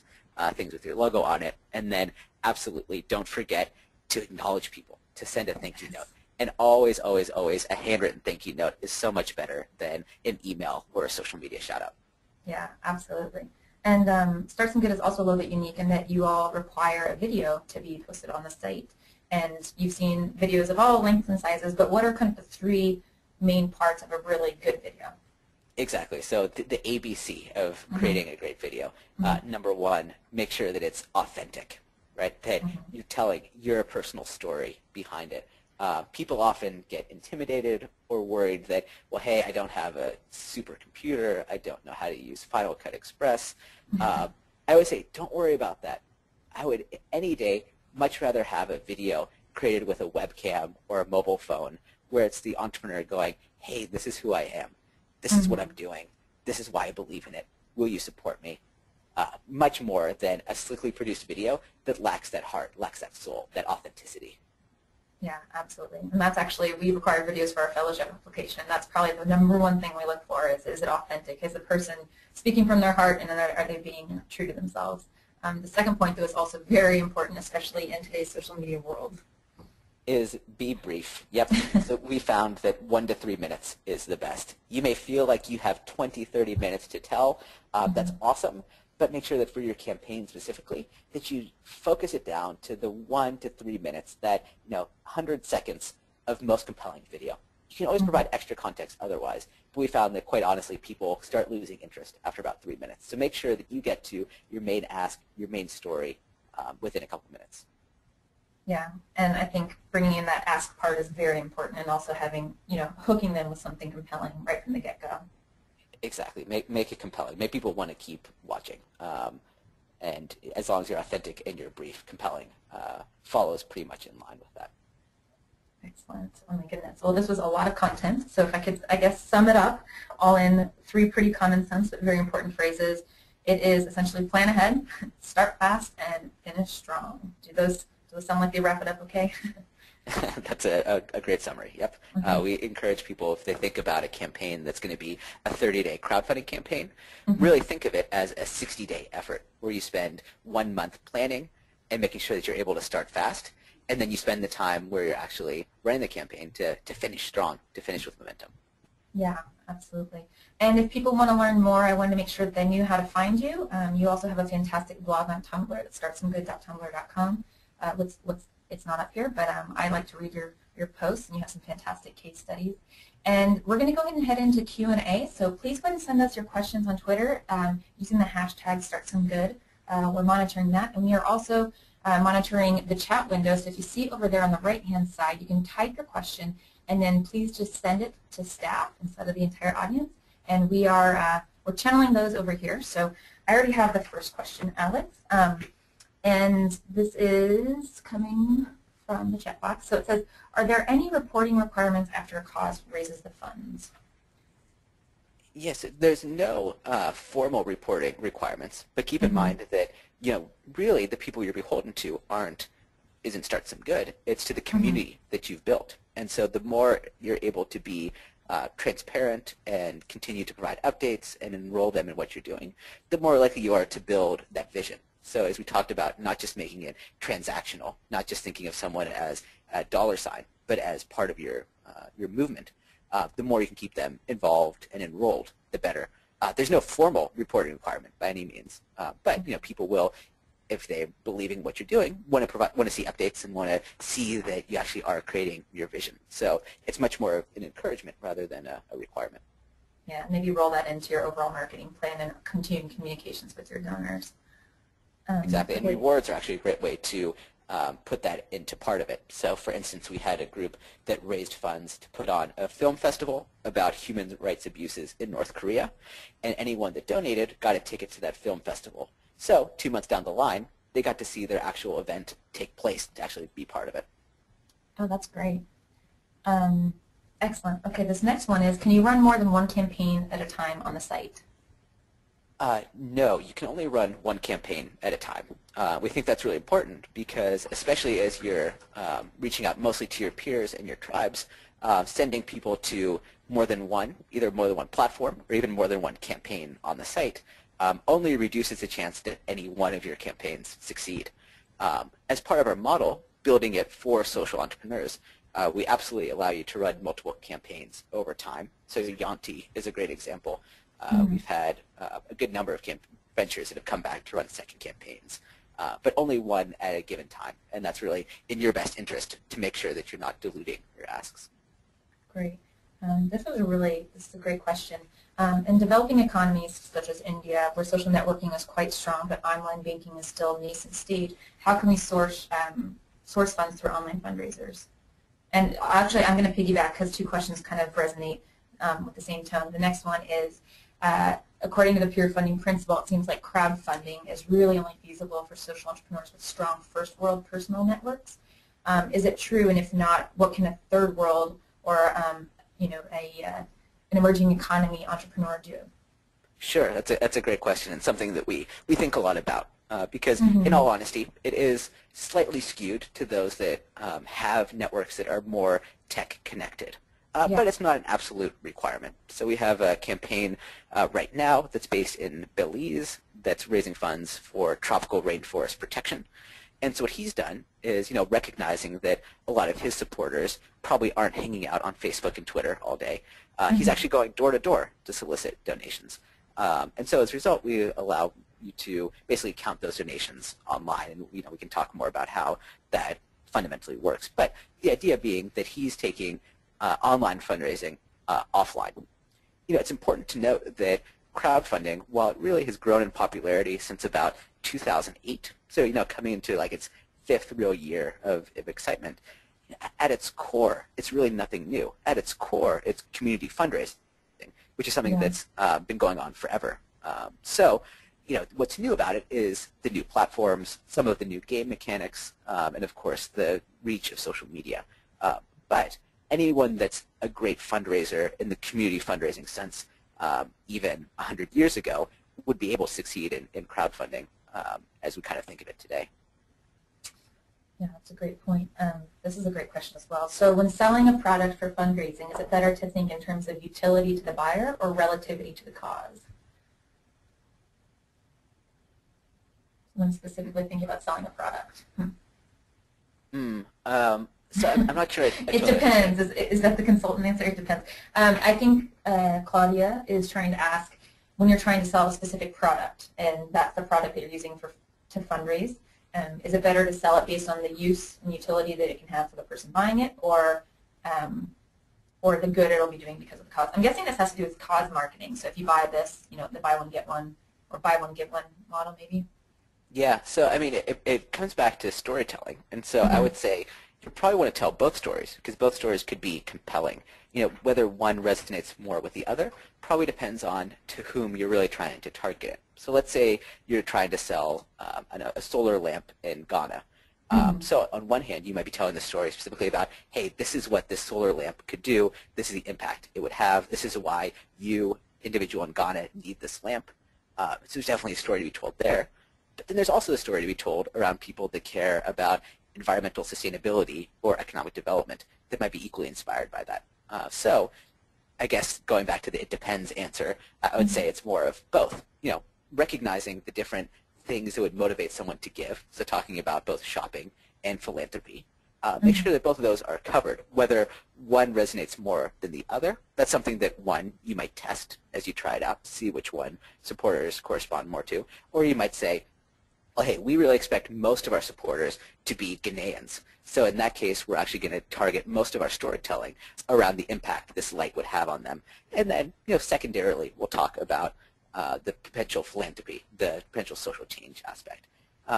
things with your logo on it, and then absolutely don't forget to acknowledge people, to send a thank you note. And always, always, always a handwritten thank you note is so much better than an email or a social media shout out. Yeah, absolutely. And StartSomeGood is also a little bit unique in that you all require a video to be posted on the site. And you've seen videos of all lengths and sizes, but what are kind of the three main parts of a really good video? Exactly. So the ABC of creating a great video. Number one, make sure that it's authentic, right? That you're telling your personal story behind it. People often get intimidated or worried that, well, hey, I don't have a supercomputer. I don't know how to use Final Cut Express. I always say, don't worry about that. I would, any day, much rather have a video created with a webcam or a mobile phone where it's the entrepreneur going, hey, this is who I am. This is what I'm doing. This is why I believe in it. Will you support me? Much more than a slickly produced video that lacks that heart, lacks that soul, that authenticity. Yeah, absolutely. And that's actually, we require videos for our fellowship application. That's probably the number one thing we look for is it authentic? Is the person speaking from their heart, and are they being true to themselves? The second point, though, is also very important, especially in today's social media world. Is be brief. Yep. So we found that 1 to 3 minutes is the best. You may feel like you have 20, 30 minutes to tell. That's awesome. But make sure that for your campaign specifically, that you focus it down to the 1 to 3 minutes, that 100 seconds of most compelling video. You can always provide extra context otherwise, but we found that quite honestly people start losing interest after about 3 minutes. So make sure that you get to your main ask, your main story, within a couple minutes. Yeah, and I think bringing in that ask part is very important, and also having, hooking them with something compelling right from the get-go. Exactly. Make it compelling. Make people want to keep watching. And as long as you're authentic and your brief compelling, follows pretty much in line with that. Excellent. Oh my goodness. Well, this was a lot of content. So if I could, I guess, sum it up all in 3 pretty common sense but very important phrases, it is essentially plan ahead, start fast, and finish strong. Do those sound like they wrap it up okay? That's a great summary. Yep. Okay. We encourage people, if they think about a campaign that's going to be a 30-day crowdfunding campaign, really think of it as a 60-day effort where you spend 1 month planning and making sure that you're able to start fast, and then you spend the time where you're actually running the campaign to finish strong, to finish with momentum. Yeah, absolutely. And if people want to learn more, I wanted to make sure that they knew how to find you. You also have a fantastic blog on Tumblr at startsomegood.tumblr.com. It's not up here, but I like to read your posts, and you have some fantastic case studies. And we're going to go ahead and head into Q&A, so please go ahead and send us your questions on Twitter using the hashtag StartSomeGood. We're monitoring that, and we are also monitoring the chat window. So if you see over there on the right-hand side, you can type your question, and then please just send it to staff instead of the entire audience. And we're channeling those over here. So I already have the first question, Alex. And this is coming from the chat box. So it says, are there any reporting requirements after a cause raises the funds? Yes, there's no formal reporting requirements, but keep in mind that really the people you're beholden to isn't Start Some Good. It's to the community that you've built, and so the more you're able to be transparent and continue to provide updates and enroll them in what you're doing, the more likely you are to build that vision. So as we talked about, not just making it transactional, not just thinking of someone as a $, but as part of your movement. The more you can keep them involved and enrolled, the better. There's no formal reporting requirement by any means, but people will, if they're believing what you're doing, want to see updates and want to see that you actually are creating your vision. So it's much more of an encouragement rather than a requirement. Yeah, maybe roll that into your overall marketing plan and continuing communications with your donors. Exactly, and rewards are actually a great way to put that into part of it. So for instance, we had a group that raised funds to put on a film festival about human rights abuses in North Korea, and anyone that donated got a ticket to that film festival. So 2 months down the line, they got to see their actual event take place, to actually be part of it. Oh, that's great. Excellent. Okay, this next one is, can you run more than one campaign at a time on the site? No, you can only run one campaign at a time. We think that's really important because, especially as you're reaching out mostly to your peers and your tribes, sending people to either more than one platform or even more than one campaign on the site only reduces the chance that any one of your campaigns succeed. As part of our model, building it for social entrepreneurs, we absolutely allow you to run multiple campaigns over time. So Yanti is a great example. We've had a good number of ventures that have come back to run second campaigns, but only one at a given time, and that's really in your best interest to make sure that you're not diluting your asks. Great. This is a great question. In developing economies such as India, where social networking is quite strong, but online banking is still a nascent stage, how can we source funds through online fundraisers? And actually, I'm going to piggyback because 2 questions kind of resonate with the same tone. The next one is, according to the peer funding principle, it seems like crowdfunding is really only feasible for social entrepreneurs with strong first world personal networks. Is it true? And if not, what can a third world or an emerging economy entrepreneur do? Sure, that's a great question, and something that we think a lot about because, in all honesty, it is slightly skewed to those that have networks that are more tech connected. But it's not an absolute requirement. So we have a campaign right now that's based in Belize that's raising funds for tropical rainforest protection. And so what he's done is, recognizing that a lot of his supporters probably aren't hanging out on Facebook and Twitter all day, he's actually going door to door to solicit donations. And so as a result, we allow you to basically count those donations online, and we can talk more about how that fundamentally works. But the idea being that he's taking online fundraising offline. It's important to note that crowdfunding, while it really has grown in popularity since about 2008, so coming into like its fifth real year of excitement, at its core, it's really nothing new. At its core, it's community fundraising, which is something that's been going on forever. So, what's new about it is the new platforms, some of the new game mechanics, and of course the reach of social media. But anyone that's a great fundraiser in the community fundraising sense, even 100 years ago, would be able to succeed in crowdfunding as we kind of think of it today. Yeah, that's a great point. This is a great question as well. So when selling a product for fundraising, is it better to think in terms of utility to the buyer or relativity to the cause? When specifically thinking about selling a product. So I'm not sure. It depends. Is that the consultant answer? It depends. I think Claudia is trying to ask, when you're trying to sell a specific product, and that's the product that you're using to fundraise, is it better to sell it based on the use and utility that it can have for the person buying it, or the good it'll be doing because of the cause? I'm guessing this has to do with cause marketing. So if you buy this, the buy one get one, or buy one get one model, maybe. Yeah, so I mean, it comes back to storytelling, and so I would say you probably want to tell both stories, because both stories could be compelling. Whether one resonates more with the other probably depends on to whom you're really trying to target. So let's say you're trying to sell a solar lamp in Ghana. So on one hand, you might be telling the story specifically about, hey, this is what this solar lamp could do, this is the impact it would have, this is why you, individual in Ghana, need this lamp. So there's definitely a story to be told there. But then there's also a story to be told around people that care about environmental sustainability or economic development that might be equally inspired by that. So I guess going back to the it depends answer, I would say it's more of both. Recognizing the different things that would motivate someone to give, so talking about both shopping and philanthropy. Make sure that both of those are covered. Whether one resonates more than the other, that's something that you might test as you try it out to see which one supporters correspond more to. Or you might say, well, hey, we really expect most of our supporters to be Ghanaians. So in that case, we're actually going to target most of our storytelling around the impact this light would have on them. And then, secondarily, we'll talk about the potential philanthropy, the potential social change aspect.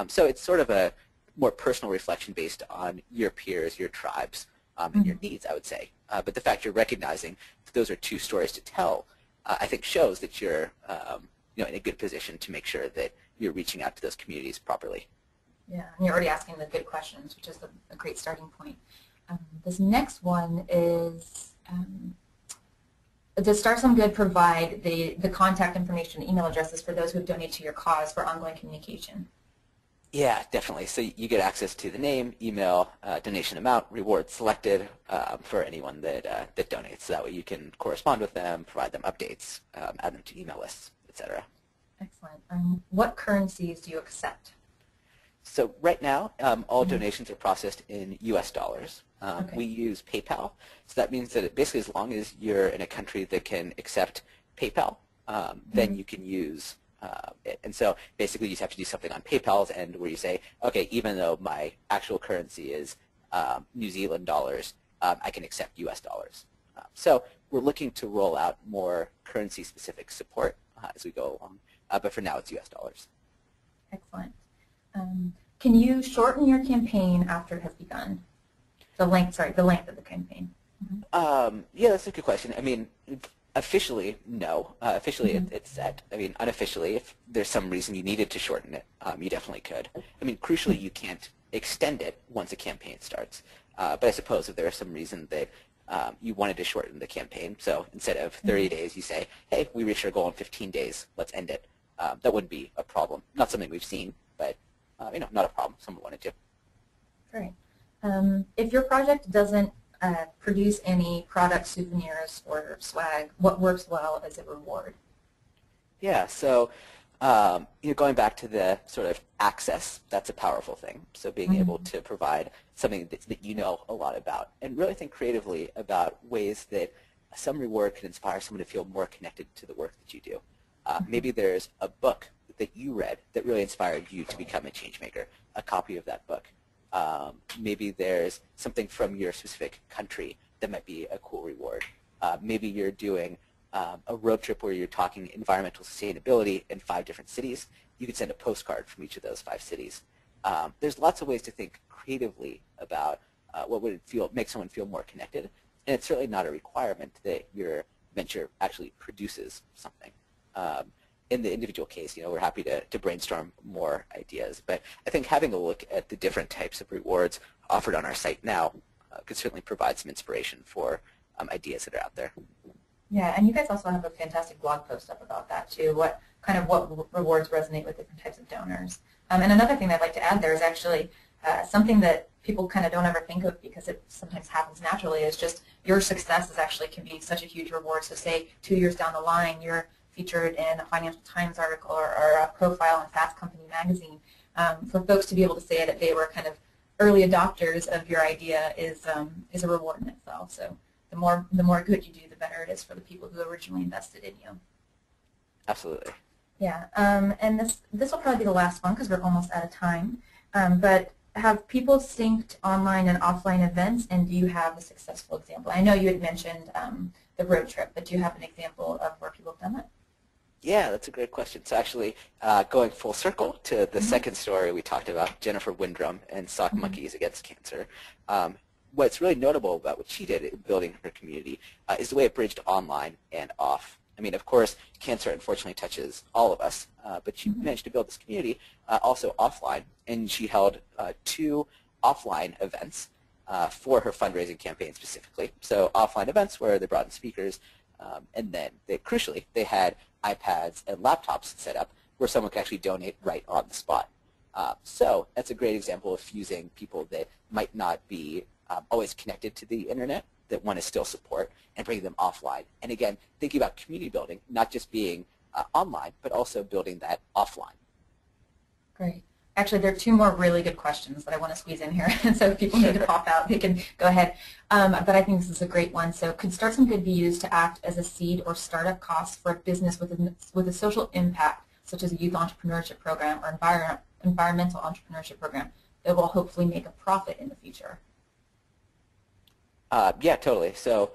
So it's sort of a more personal reflection based on your peers, your tribes, and your needs, I would say. But the fact you're recognizing that those are two stories to tell, I think shows that you're in a good position to make sure that you're reaching out to those communities properly. Yeah, and you're already asking the good questions, which is a great starting point. This next one is, does StartSomeGood provide the contact information, email addresses for those who have donated to your cause for ongoing communication? Yeah, definitely. So you get access to the name, email, donation amount, reward selected for anyone that donates. So that way you can correspond with them, provide them updates, add them to email lists, etc. Excellent. What currencies do you accept? So right now, all donations are processed in U.S. dollars. We use PayPal. So that means that basically as long as you're in a country that can accept PayPal, then you can use it. And so basically you just have to do something on PayPal's end where you say, okay, even though my actual currency is New Zealand dollars, I can accept U.S. dollars. So we're looking to roll out more currency-specific support as we go along. But for now, it's U.S. dollars. Excellent. Can you shorten your campaign after it has begun? The length of the campaign. Yeah, that's a good question. I mean, officially, no. Officially, it's set. I mean, unofficially, if there's some reason you needed to shorten it, you definitely could. I mean, crucially, you can't extend it once a campaign starts. But I suppose if there is some reason that you wanted to shorten the campaign, so instead of 30 days, you say, hey, we reached our goal in 15 days, let's end it. That wouldn't be a problem. Not something we've seen, but not a problem. Someone wanted to. Great. If your project doesn't produce any product, souvenirs, or swag, what works well as a reward? Yeah, so going back to the sort of access, that's a powerful thing. So being able to provide something that you know a lot about, and really think creatively about ways that some reward could inspire someone to feel more connected to the work that you do. Maybe there's a book that you read that really inspired you to become a changemaker, a copy of that book. Maybe there's something from your specific country that might be a cool reward. Maybe you're doing a road trip where you're talking environmental sustainability in 5 different cities, you could send a postcard from each of those 5 cities. There's lots of ways to think creatively about what would make someone feel more connected, and it's certainly not a requirement that your venture actually produces something. In the individual case, we're happy to brainstorm more ideas, but I think having a look at the different types of rewards offered on our site now could certainly provide some inspiration for ideas that are out there. Yeah, and you guys also have a fantastic blog post up about that too. What rewards resonate with different types of donors. And another thing I'd like to add there is actually something that people kind of don't ever think of because it sometimes happens naturally is just your success can be such a huge reward. So say 2 years down the line, you're featured in a Financial Times article or a profile in Fast Company magazine. For folks to be able to say that they were kind of early adopters of your idea is a reward in itself. So the more good you do, the better it is for the people who originally invested in you. Absolutely. Yeah, and this will probably be the last one because we're almost out of time. But have people synced online and offline events, and do you have a successful example? I know you had mentioned the road trip, but do you have an example of where people have done that? Yeah, that's a great question. So actually, going full circle to the second story we talked about, Jennifer Windrum and Sock Monkeys Against Cancer, what's really notable about what she did in building her community is the way it bridged online and off. I mean, of course, cancer unfortunately touches all of us, but she managed to build this community also offline, and she held 2 offline events for her fundraising campaign specifically. So offline events where they brought in speakers, and then crucially, they had iPads and laptops set up where someone could actually donate right on the spot. So that's a great example of fusing people that might not be always connected to the internet, that want to still support, and bringing them offline. And again, thinking about community building, not just being online, but also building that offline. Great. Actually, there are 2 more really good questions that I want to squeeze in here. And so if people need to pop out, they can go ahead. But I think this is a great one. So could StartSomeGood be used to act as a seed or startup cost for a business with a social impact, such as a youth entrepreneurship program or environmental entrepreneurship program that will hopefully make a profit in the future? Yeah, totally. So,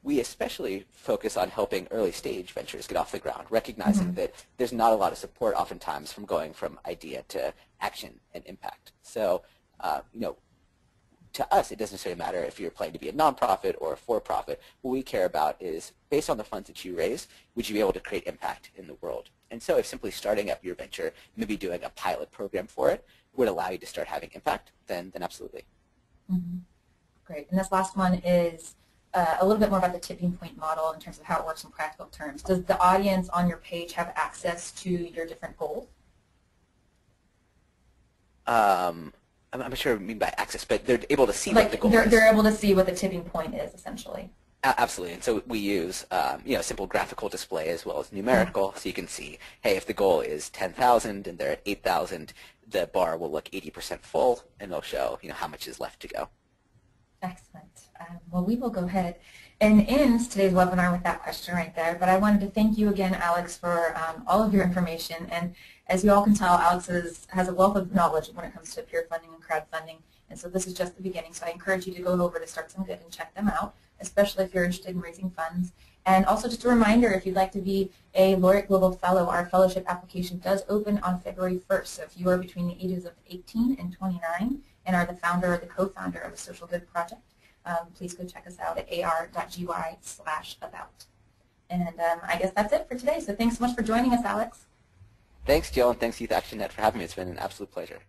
we especially focus on helping early stage ventures get off the ground, recognizing that there's not a lot of support oftentimes from going from idea to action and impact. So, to us, it doesn't necessarily matter if you're planning to be a nonprofit or a for-profit. What we care about is, based on the funds that you raise, would you be able to create impact in the world? And so if simply starting up your venture, maybe doing a pilot program for it, would allow you to start having impact, then absolutely. Great. And this last one is a little bit more about the tipping point model in terms of how it works in practical terms. Does the audience on your page have access to your different goals? I'm not sure what I mean by access, but they're able to see what the goal is. They're able to see what the tipping point is, essentially. Absolutely. And so we use simple graphical display as well as numerical, so you can see, hey, if the goal is 10,000 and they're at 8,000, the bar will look 80% full, and it'll show how much is left to go. Excellent. Well, we will go ahead and end today's webinar with that question right there. But I wanted to thank you again, Alex, for all of your information. And as you all can tell, Alex has a wealth of knowledge when it comes to peer funding and crowdfunding. And so this is just the beginning. So I encourage you to go over to StartSomeGood and check them out, especially if you're interested in raising funds. And also just a reminder, if you'd like to be a Laureate Global Fellow, our fellowship application does open on February 1st. So if you are between the ages of 18 and 29 and are the founder or the co-founder of the Social Good Project, please go check us out at ar.gy/about. And I guess that's it for today. So thanks so much for joining us, Alex. Thanks, Jill, and thanks, YouthActionNet, for having me. It's been an absolute pleasure.